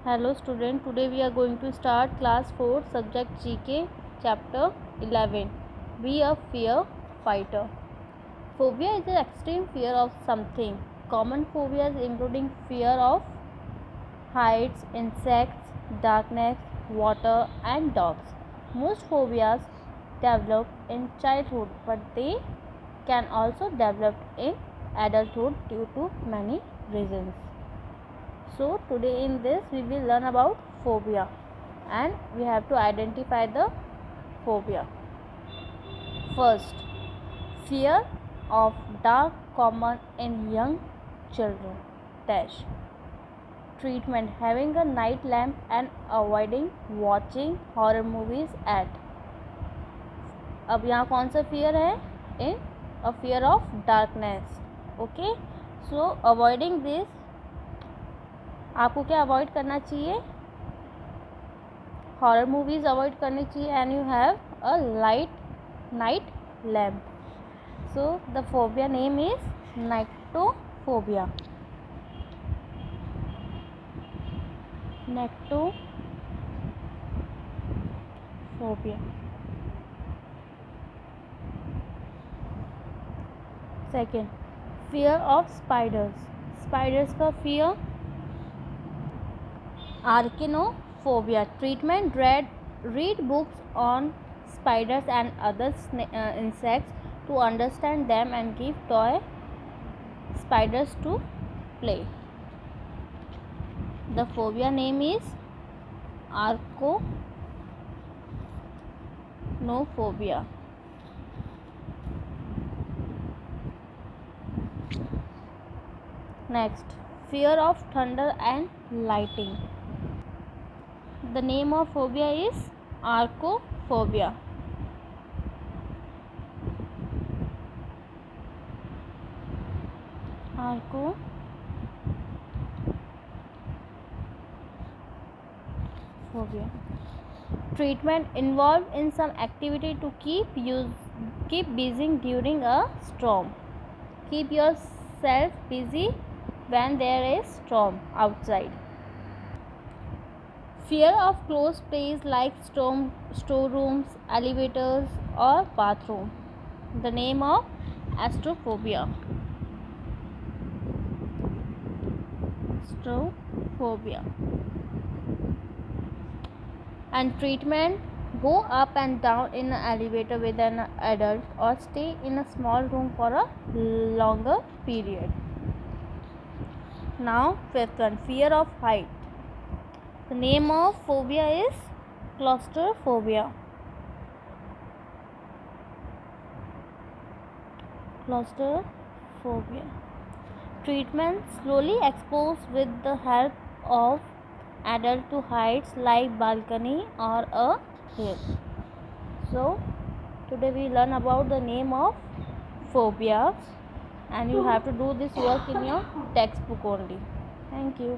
Hello student, today we are going to start class 4 subject GK chapter 11. Be a fear fighter. Phobia is an extreme fear of something. Common phobias including fear of heights, insects, darkness, water and dogs. Most phobias develop in childhood but they can also develop in adulthood due to many reasons. So today in this we will learn about phobia and we have to identify the phobia. First, fear of dark common in young children. Dash. Treatment: having a night lamp and avoiding watching horror movies at. अब यहाँ कौन सा fear है? In a fear of darkness. Okay. So avoiding this, आपको क्या avoid करना चाहिए? Horror movies avoid करनी चाहिए and you have a night lamp. So the phobia name is nyctophobia. Nyctophobia. Second, fear of spiders. Spiders का fear Arachnophobia. Treatment: read books on spiders and other insects to understand them and give toy spiders to play. The phobia name is Arachnophobia. Next, fear of thunder and lightning. The name of phobia is arachnophobia. Arachnophobia. Treatment: involved in some activity to keep busy during a storm. Keep yourself busy when there is storm outside. Fear of closed places like storerooms, elevators or bathroom. The name of astrophobia. And treatment: go up and down in an elevator with an adult or stay in a small room for a longer period. Now fifth one, fear of height. The name of phobia is claustrophobia. Treatment: slowly expose with the help of adult to heights like balcony or a hill. So today we learn about the name of phobias and you have to do this work in your textbook only. Thank you.